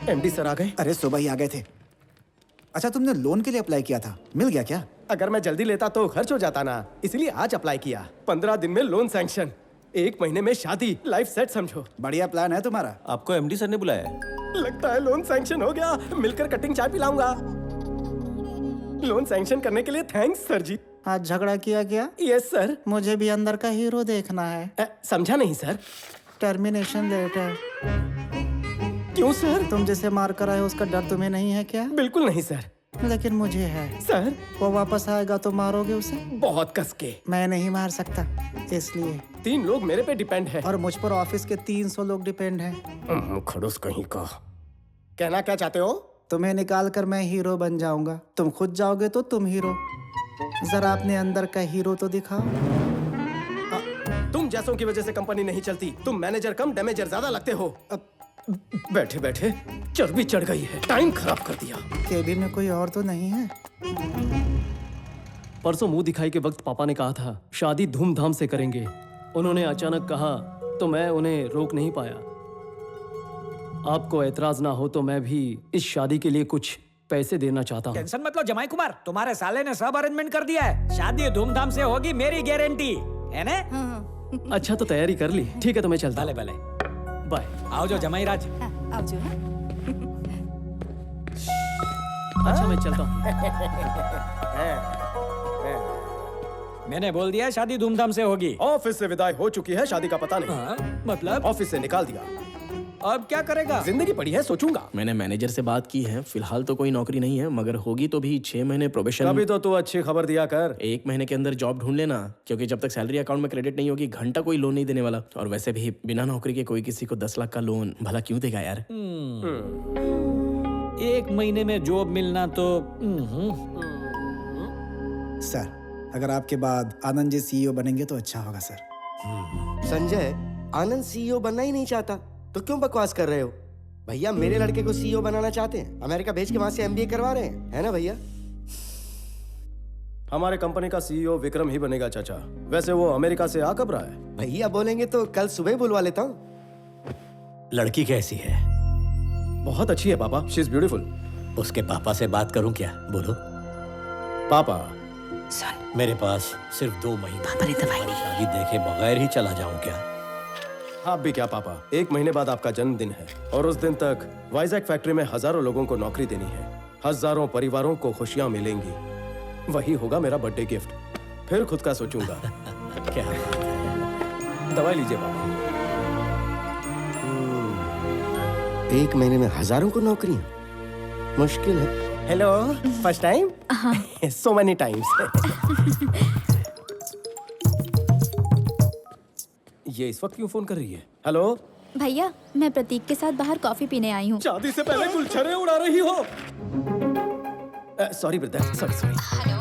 MD sir आ गए। अरे सुबह ही आ गए थे। अच्छा, तुमने लोन के लिए अप्लाई किया था, मिल गया क्या? अगर मैं जल्दी लेता तो खर्च हो जाता ना, इसलिए आज अप्लाई किया। 15 दिन में लोन सैंक्शन, 1 महीने में शादी, लाइफ सेट समझो। बढ़िया प्लान है तुम्हारा। आपको एमडी सर ने बुलाया है? लगता है लोन सैंक्शन हो गया। मिलकर कटिंग चाय पिलाऊंगा। लोन सैंक्शन करने के लिए थैंक्स सर जी। आज झगड़ा किया क्या? Yes sir. मुझे भी अंदर का हीरो देखना है। समझा नहीं सर। Termination letter. क्यों सर? तुम जिसे मार कर आए उसका डर तुम्हें नहीं है क्या? बिल्कुल नहीं सर। लेकिन मुझे है। सर वो वापस आएगा तो मारोगे उसे? बहुत कस के। मैं नहीं मार सकता, इसलिए। 3 लोग मेरे पे डिपेंड है। और मुझ पर ऑफिस के 300 लोग डिपेंड हैं। खड़ूस कहीं का। कहना क्या चाहते हो? तुम्हें निकाल कर मैं हीरो बन जाऊंगा, तुम खुद जाओगे तो तुम हीरो। जरा अपने अंदर का हीरो तो दिखाओ। तुम जैसों की वजह से कंपनी नहीं चलती। तुम मैनेजर कम डैमेजर ज्यादा लगते हो। बैठे बैठे चर्बी चढ़ गई है, टाइम खराब कर दिया। केबिन में कोई और तो नहीं है? परसों मुंह दिखाई के वक्त पापा ने कहा था शादी धूमधाम से करेंगे। उन्होंने अचानक कहा तो मैं उन्हें रोक नहीं पाया। आपको एतराज ना हो तो मैं भी इस शादी के लिए कुछ पैसे देना चाहता हूँ। टेंशन मत लो जमाई कुमार, तुम्हारे साले ने सब अरेंजमेंट कर दिया है। शादी धूमधाम से होगी, मेरी गारंटी है ना? अच्छा तो तैयारी कर ली। ठीक है तो मैं चलता। भले भले, बाय। आओ जो जमाई राज। आओ जो। अच्छा मैं चलता हूँ। मैंने बोल दिया शादी धूमधाम से होगी। ऑफिस से विदाई हो चुकी है, शादी का पता नहीं। मतलब ऑफिस से निकाल दिया। अब क्या करेगा? जिंदगी पड़ी है, सोचूंगा। मैंने मैनेजर से बात की है, फिलहाल तो कोई नौकरी नहीं है, मगर होगी तो भी 6 महीने प्रोबेशन। अभी तो तू अच्छी खबर दिया कर। 1 महीने के अंदर जॉब ढूंढ लेना, क्योंकि जब तक सैलरी अकाउंट में क्रेडिट नहीं होगी घंटा कोई लोन नहीं देने वाला। और वैसे भी बिना नौकरी के कोई किसी को 10 लाख का लोन भला क्यों देगा यार? 1 महीने में जॉब मिलना तो सर, अगर आपके बाद आनंद जी सीईओ बनेंगे तो अच्छा होगा सर। संजय, आनंद सीईओ बनना ही नहीं चाहता तो क्यों बकवास कर रहे हो? भैया मेरे लड़के को सीईओ बनाना चाहते हैं, अमेरिका भेज के वहां से एमबीए करवा रहे हैं, है ना भैया? हमारे कंपनी का सीईओ विक्रम ही बनेगा चाचा। वैसे वो अमेरिका से आ कब रहा है? भैया बोलेंगे तो कल सुबह ही बुलवा लेता हूँ। लड़की कैसी है? बहुत अच्छी है पापा, शी इज ब्यूटीफुल। उसके पापा से बात करूं क्या? बोलो। पापा मेरे पास सिर्फ 2 महीने। पापा ने दवाई दी। शादी देखे बगैर ही चला जाऊं क्या? आप भी क्या पापा, 1 महीने बाद आपका जन्मदिन है और उस दिन तक वाइजैक फैक्ट्री में हजारों लोगों को नौकरी देनी है, हजारों परिवारों को खुशियां मिलेंगी। वही होगा मेरा बर्थडे गिफ्ट। फिर खुद का सोचूंगा। क्या? दवाई लीजिए पापा। 1 महीने में हजारों को नौकरियां, मुश्किल है। Hello, first time? So many times. ये इस वक्त क्यों फोन कर रही है? हेलो भैया, मैं प्रतीक के साथ बाहर कॉफी पीने आई हूँ। शादी से पहले गुलछरे उड़ा रही हो? Sorry brother, sorry. हेलो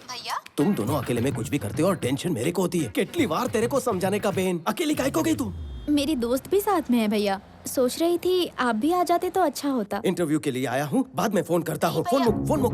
भैया, तुम दोनों अकेले में कुछ भी करते हो और टेंशन मेरे को होती है। कितनी बार तेरे को समझाने का बेन, अकेली काहे को गई तू? मेरी दोस्त भी साथ में है भैया। सोच रही थी आप भी आ जाते तो अच्छा होता। इंटरव्यू के लिए आया हूँ, बाद में फोन करता हूँ। फोन मुक।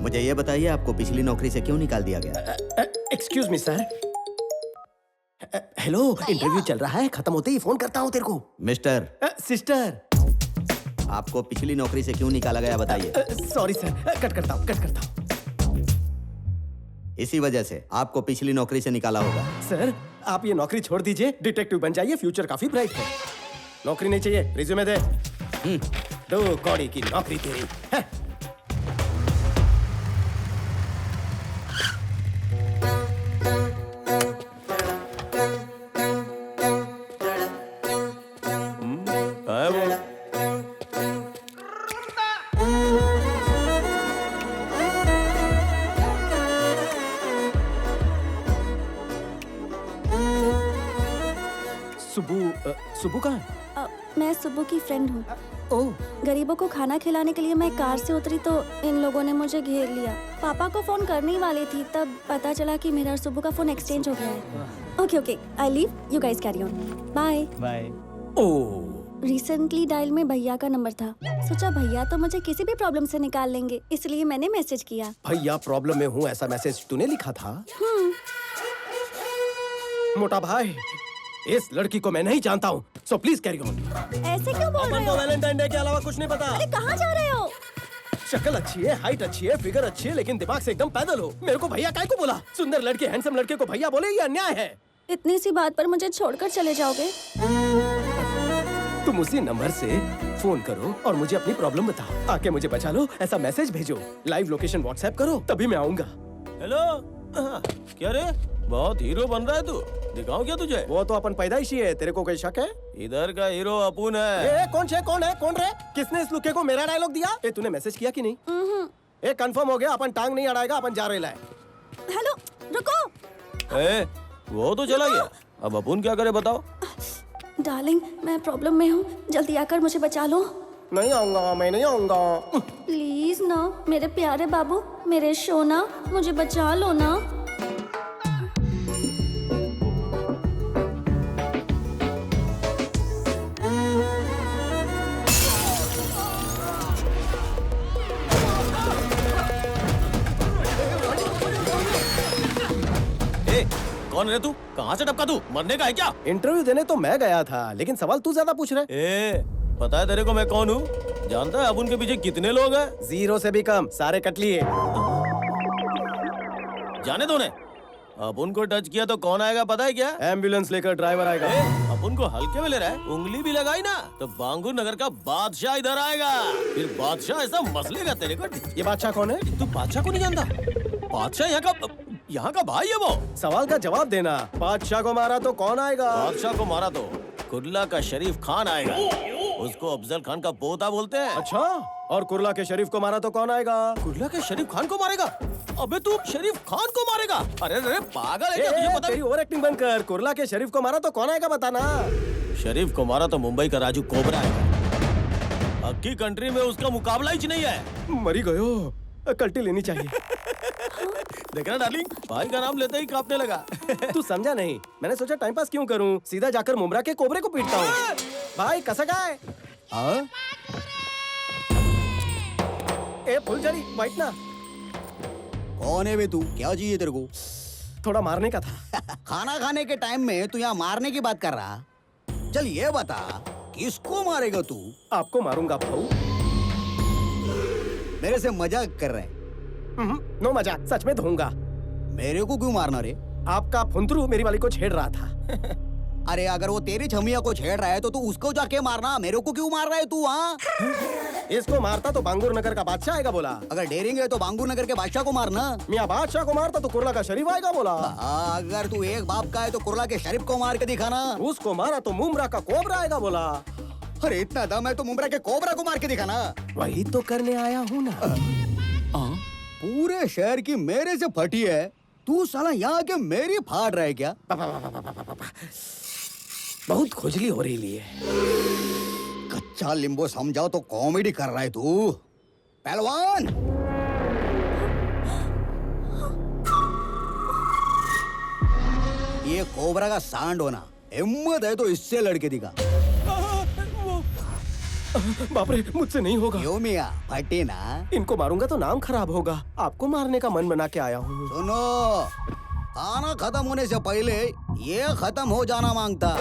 मुझे ये बताइए, आपको पिछली नौकरी से क्यों निकाल दिया गया? Excuse me sir. Hello, interview चल रहा है, खत्म होते ही फोन करता हूँ तेरे को। मिस्टर। सिस्टर। आपको पिछली नौकरी से क्यों निकाला गया बताइए। सॉरी सर, कट करता हूँ। इसी वजह से आपको पिछली नौकरी से निकाला होगा। सर, आप ये नौकरी छोड़ दीजिए, डिटेक्टिव बन जाइए, फ्यूचर काफी ब्राइट है। नौकरी नहीं चाहिए, रिज्यूमे दे। 2 कौड़ी की नौकरी तेरी है। सुबु कहाँ है? मैं सुबु की फ्रेंड हूँ। ओह, गरीबों को खाना खिलाने के लिए मैं कार से उतरी तो इन लोगों ने मुझे घेर लिया। पापा को फोन करने ही वाली थी, तब पता चला कि मेरा और सुबु का फोन एक्सचेंज हो गया है। Okay, I leave, you guys carry on. Bye bye. Oh, recently dial में भैया का नंबर था। सोचा भैया तो मुझे किसी भी प्रॉब्लम से निकाल लेंगे, इसलिए मैंने मैसेज किया। भैया प्रॉब्लम में हूँ ऐसा मैसेज तूने लिखा था? मोटा भाई, इस लड़की को मैं नहीं जानता हूँ। So please carry on. ऐसे क्यों बोल रहे अपन को हो? वैलेंटाइन डे के अलावा कुछ नहीं पता। अरे कहाँ जा रहे हो? शक्ल अच्छी है, हाइट अच्छी है, फिगर अच्छी है, लेकिन दिमाग से एकदम पैदल हो। मेरे को भैया काय को बोला? सुंदर लड़के, हैंडसम लड़के को भैया बोले, ये अन्याय है। इतनी सी बात पर मुझे छोड़कर चले जाओगे? तुम उसी नंबर से फोन करो और मुझे अपनी प्रॉब्लम बताओ। आके मुझे बचा लो, ऐसा मैसेज भेजो, लाइव लोकेशन व्हाट्सएप करो, तभी मैं आऊंगा। हेलो, क्या रे, बहुत हीरो बन रहा है तू, दिखाऊं क्या तुझे? वो तो अपन पैदाइशी है, तेरे को कोई शक है? इधर का हीरो अपुन है। कौन रे? किसने इस लुके को मेरा डायलॉग दिया? ए तूने मैसेज किया कि नहीं? ए कंफर्म हो गया, अपन टांग नहीं अड़ाएगा, अपन जा रहे लाए। हेलो, रुको। ए, वो तो चला गया, अब अपुन क्या करे बताओ? डार्लिंग, मैं प्रॉब्लम में हूँ, जल्दी आकर मुझे बचा लो। नहीं आऊंगा, मैं नहीं आऊंगा। प्लीज ना, मेरे प्यारे बाबू, मेरे सोना, मुझे बचा लो ना। ए, कौन है तू? कहाँ से टपका तू? मरने का है क्या? इंटरव्यू देने तो मैं गया था, लेकिन सवाल तू ज्यादा पूछ रहा है। ए, पता है तेरे को मैं कौन हूँ? जानता है अपुन के पीछे कितने लोग हैं? 0 से भी कम, सारे कट लिए। जाने दो ने। अपुन को टच किया तो कौन आएगा पता है क्या? एम्बुलेंस लेकर ड्राइवर आएगा। ए, अपुन को हल्के में ले रहा है, उंगली भी लगाई ना तो बांगुर नगर का बादशाह इधर आएगा, फिर बादशाह ऐसा मसलेगा तेरे को। ये बादशाह कौन है? तू बादशाह को नहीं जानता? बादशाह यहाँ का भाई है वो। सवाल का जवाब देना। बादशाह को मारा तो कौन आएगा? बादशाह को मारा तो कुर्ला का शरीफ खान आएगा, उसको अफजल खान का पोता बोलते हैं। अच्छा, और कुर्ला के शरीफ को मारा तो कौन आएगा? कुर्ला के शरीफ खान को मारेगा? अबे तू शरीफ खान को मारेगा? अरे अरे पागल है क्या? तुझे पता तेरी ओवर एक्टिंग बंद कर। कुर्ला के शरीफ को मारा तो कौन आएगा बताना। शरीफ को मारा तो मुंबई का राजू कोबरा आएगा। अक्की कंट्री में उसका मुकाबला ही नहीं है। मरी गयो, कल्टी लेनी चाहिए। देख रहा डार्लिंग, भाई का नाम लेते ही कांपने लगा। तू समझा नहीं, मैंने सोचा टाइम पास क्यों करूं, सीधा जाकर मुमरा के कोबरे को पीटता हूँ। भाई कसक आए। ए फुलझड़ी बैठ ना। कौन है बे तू? क्या चाहिए तेरे को? थोड़ा मारने का था। खाना खाने के टाइम में तू यहाँ मारने की बात कर रहा? चल ये बता, किसको मारेगा तू? आपको मारूंगा भाऊ। मेरे से मजाक कर रहे हैं? नो मजाक, सच में धोऊंगा। मेरे को क्यों मारना रे? आपका फुंतरू मेरी वाली को छेड़ रहा था। अरे अगर वो तेरी छमिया को छेड़ रहा है तो तू उसको जाके मारना, मेरे को क्यों मार रहा है तू? हाँ, इसको मारता तो बांगुर नगर का बादशाह आएगा बोला। अगर डेरिंग है तो बांगुर नगर के बादशाह को मारना। मियाँ बादशाह को मारता तो कुर्ला का शरीफ आएगा बोला। अगर तू एक बाप का है तो कुर्ला के शरीफ को मार के दिखाना। उसको मारा तो मुमरा का कोबरा आएगा बोला। अरे इतना दम है तो मुमरा के कोबरा को मार के दिखाना। वही तो करने आया हूँ ना। पूरे शहर की मेरे से फटी है, तू साला यहाँ के मेरी फाड़ रहा है क्या? बहुत खुजली हो रही है। कच्चा लींबू समझाओ तो कॉमेडी कर रहा है तू। पहलवान, ये कोबरा का सांड होना, हिम्मत है तो इससे लड़के दिखा। बाप रे, मुझसे नहीं होगा। क्यों मियाँ, फटे ना? इनको मारूंगा तो नाम खराब होगा। आपको मारने का मन बना के आया हूँ। सुनो, खाना खत्म होने से पहले ये खत्म हो जाना मांगता।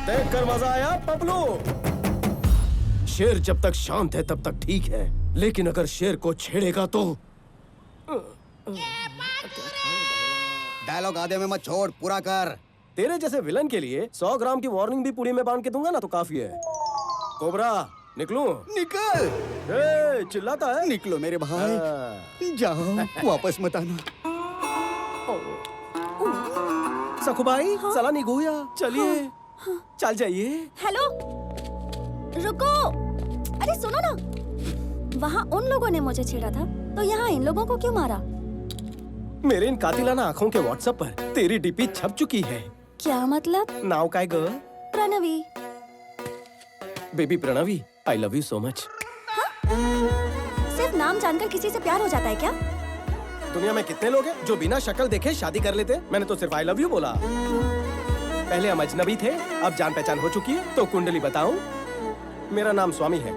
देखकर मजा आया पपलू? शेर जब तक शांत है तब तक ठीक है, लेकिन अगर शेर को छेड़ेगा तो। डायलॉग आधे में मत छोड़, पूरा कर। तेरे जैसे विलन के लिए 100 ग्राम की वार्निंग भी पूरी में बांध के दूंगा ना तो काफी है। कोबरा, निकलूं? निकल। ए, चिल्लाता है। निकलो मेरे भाई, हाँ। जाओ, वापस मत आना। सखुबाई चला निगोया, चलिए चल जाइए। हेलो, रुको। अरे सुनो ना, वहाँ उन लोगों ने मुझे छेड़ा था, तो यहाँ इन लोगों को क्यों मारा? मेरे इन कातिलाना आंखों के व्हाट्सएप पर तेरी डीपी छप चुकी है। क्या मतलब? नाउ काय girl? Pranavi. Baby Pranavi, I love you so much. सिर्फ नाम जानकर किसी से प्यार हो जाता है क्या? दुनिया में कितने लोग हैं जो बिना शक्ल देखे शादी कर लेते? मैंने तो सिर्फ आई लव यू बोला। पहले हम अजनबी थे, अब जान पहचान हो चुकी है। तो कुंडली बताऊं? मेरा नाम स्वामी है।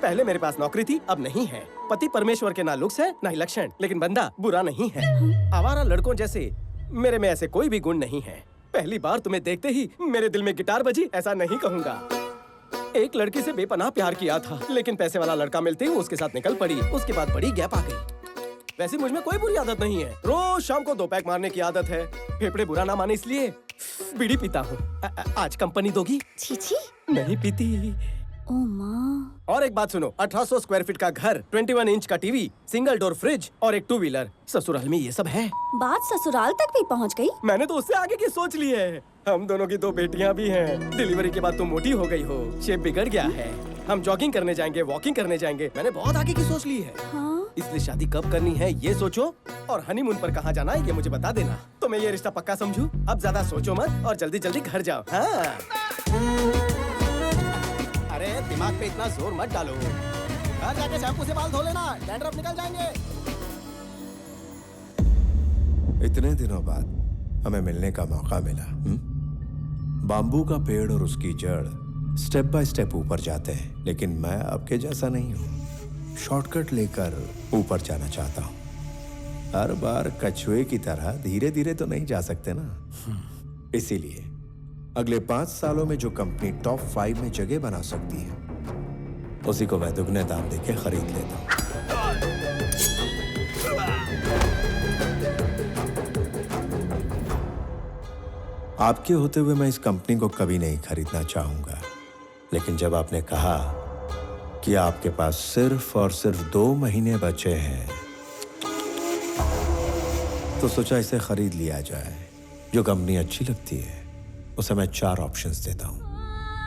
पहले मेरे पास नौकरी थी, अब नहीं है। पति परमेश्वर के ना लुक्स है ना ही लक्षण, लेकिन बंदा बुरा नहीं है। आवारा लड़कों जैसे मेरे में ऐसे कोई भी गुण नहीं है। पहली बार तुम्हें देखते ही मेरे दिल में गिटार बजी, ऐसा नहीं कहूँगा। एक लड़की से बेपनाह प्यार किया था, लेकिन पैसे वाला लड़का मिलते ही उसके साथ निकल पड़ी। उसके बाद बड़ी गैप आ गई। वैसे मुझ में कोई बुरी आदत नहीं है। रोज शाम को 2 पैक मारने की आदत है। फेफड़े बुरा ना माने इसलिए बीड़ी पीता हूँ। आज कंपनी दोगी? छी। नहीं पीती। ओ माँ। और एक बात सुनो, 1800 स्क्वायर फीट का घर, 21 इंच का टीवी, सिंगल डोर फ्रिज और एक 2 व्हीलर। ससुराल में ये सब है। बात ससुराल तक भी पहुँच गई? मैंने तो उससे आगे की सोच ली है। हम दोनों की 2 बेटियां भी हैं। डिलीवरी के बाद तुम मोटी हो गई हो, शेप बिगड़ गया है। हम जॉगिंग करने जाएंगे, वॉकिंग करने जाएंगे। मैंने बहुत आगे की सोच ली है। हाँ? इसलिए शादी कब करनी है ये सोचो, और हनीमून पर कहाँ जाना है ये मुझे बता देना, तो मैं ये रिश्ता पक्का समझूं। अब ज्यादा सोचो मत और जल्दी जल्दी घर जाओ। हाँ। अरे दिमाग पे इतना जोर मत डालो। घर जाके शैम्पू से बाल धो लेना, डैंड्रफ निकल जाएंगे। इतने दिनों बाद हमें मिलने का मौका मिला। बाम्बू का पेड़ और उसकी जड़ स्टेप बाय स्टेप ऊपर जाते हैं, लेकिन मैं आपके जैसा नहीं हूँ। शॉर्टकट लेकर ऊपर जाना चाहता हूँ। हर बार कछुए की तरह धीरे धीरे तो नहीं जा सकते ना। इसीलिए अगले 5 सालों में जो कंपनी टॉप 5 में जगह बना सकती है, उसी को मैं दुगने दाम देके खरीद लेता हूँ। आपके होते हुए मैं इस कंपनी को कभी नहीं खरीदना चाहूंगा, लेकिन जब आपने कहा कि आपके पास सिर्फ और सिर्फ 2 महीने बचे हैं, तो सोचा इसे खरीद लिया जाए। जो कंपनी अच्छी लगती है उसे मैं 4 ऑप्शंस देता हूं।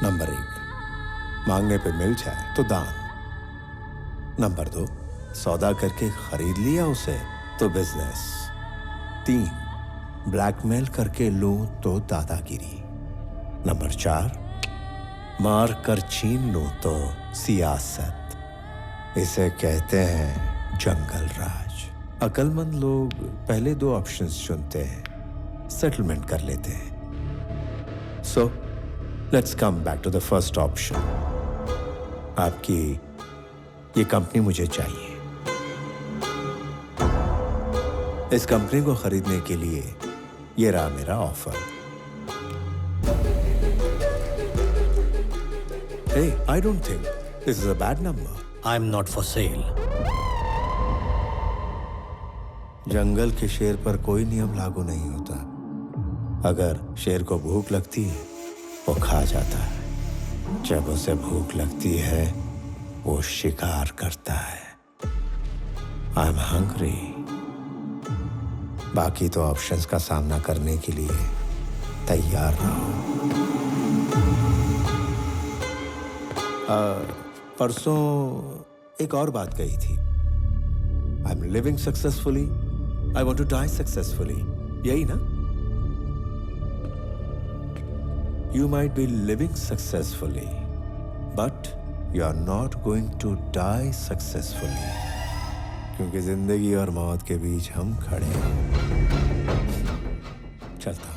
नंबर 1, मांगने पे मिल जाए तो दान। नंबर 2, सौदा करके खरीद लिया उसे तो बिजनेस। 3, ब्लैकमेल करके लूं तो दादागिरी। नंबर 4, मार कर छीन लूं तो सियासत। इसे कहते हैं जंगल राज। अक्लमंद लोग पहले 2 ऑप्शंस चुनते हैं, सेटलमेंट कर लेते हैं। So let's come back to the first option. आपकी ये कंपनी मुझे चाहिए। इस कंपनी को खरीदने के लिए ये रहा मेरा offer. Hey, I don't think this is a bad number. I'm not for sale. जंगल के शेर पर कोई नियम लागू नहीं होता। अगर शेर को भूख लगती है वो खा जाता है, जब उसे भूख लगती है वो शिकार करता है। I'm hungry. बाकी तो ऑप्शंस का सामना करने के लिए तैयार रहो। परसों एक और बात कही थी। I am living successfully, I want to die successfully, यही ना? You might be living successfully but you are not going to die successfully, क्योंकि जिंदगी और मौत के बीच हम खड़े हैं। चलता हूं।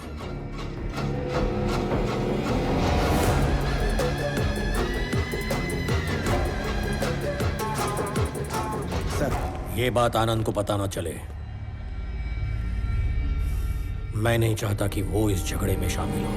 ये बात आनंद को पता ना चले। मैं नहीं चाहता कि वो इस झगड़े में शामिल हो।